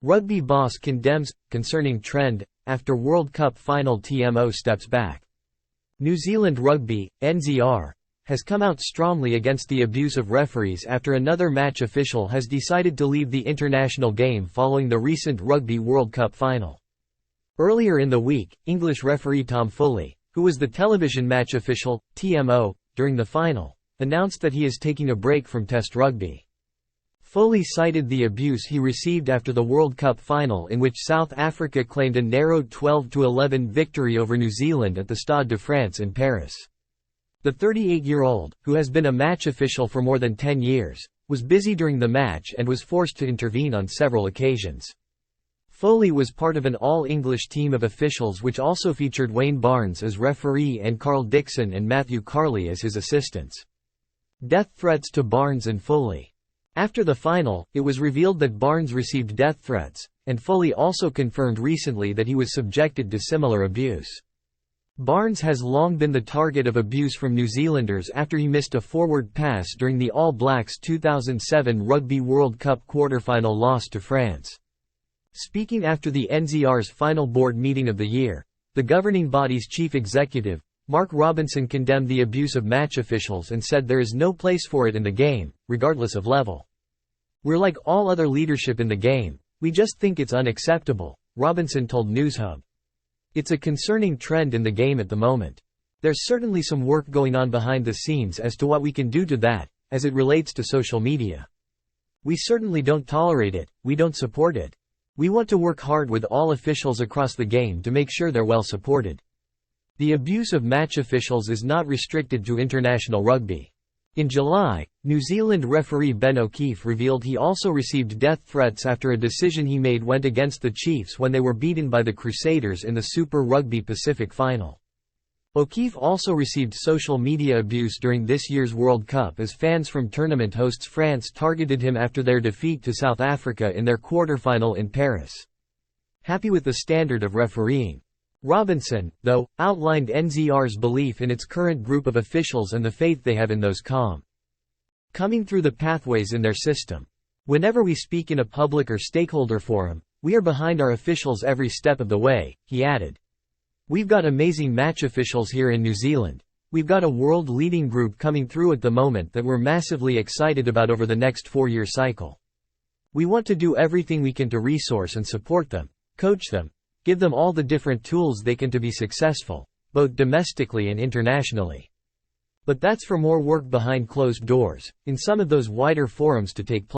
Rugby boss condemns, concerning trend, after World Cup final TMO steps back. New Zealand Rugby, NZR, has come out strongly against the abuse of referees after another match official has decided to leave the international game following the recent Rugby World Cup final. Earlier in the week, English referee Tom Foley, who was the television match official, TMO, during the final, announced that he is taking a break from Test rugby. Foley cited the abuse he received after the World Cup final in which South Africa claimed a narrow 12-11 victory over New Zealand at the Stade de France in Paris. The 38-year-old, who has been a match official for more than 10 years, was busy during the match and was forced to intervene on several occasions. Foley was part of an all-English team of officials which also featured Wayne Barnes as referee and Carl Dixon and Matthew Carley as his assistants. Death threats to Barnes and Foley. After the final, it was revealed that Barnes received death threats, and Foley also confirmed recently that he was subjected to similar abuse. Barnes has long been the target of abuse from New Zealanders after he missed a forward pass during the All Blacks' 2007 Rugby World Cup quarter-final loss to France. Speaking after the NZR's final board meeting of the year, the governing body's chief executive, Mark Robinson, condemned the abuse of match officials and said there is no place for it in the game, regardless of level. "We're like all other leadership in the game, we just think it's unacceptable," Robinson told NewsHub. "It's a concerning trend in the game at the moment. There's certainly some work going on behind the scenes as to what we can do to that, as it relates to social media. We certainly don't tolerate it, we don't support it. We want to work hard with all officials across the game to make sure they're well supported." The abuse of match officials is not restricted to international rugby. In July, New Zealand referee Ben O'Keefe revealed he also received death threats after a decision he made went against the Chiefs when they were beaten by the Crusaders in the Super Rugby Pacific final. O'Keefe also received social media abuse during this year's World Cup as fans from tournament hosts France targeted him after their defeat to South Africa in their quarter-final in Paris. Happy with the standard of refereeing. Robinson, though, outlined NZR's belief in its current group of officials and the faith they have in those coming through the pathways in their system. "Whenever we speak in a public or stakeholder forum, we are behind our officials every step of the way," he added. "We've got amazing match officials here in New Zealand. We've got a world-leading group coming through at the moment that we're massively excited about over the next 4-year cycle. We want to do everything we can to resource and support them, coach them, give them all the different tools they can to be successful, both domestically and internationally. But that's for more work behind closed doors, in some of those wider forums to take place."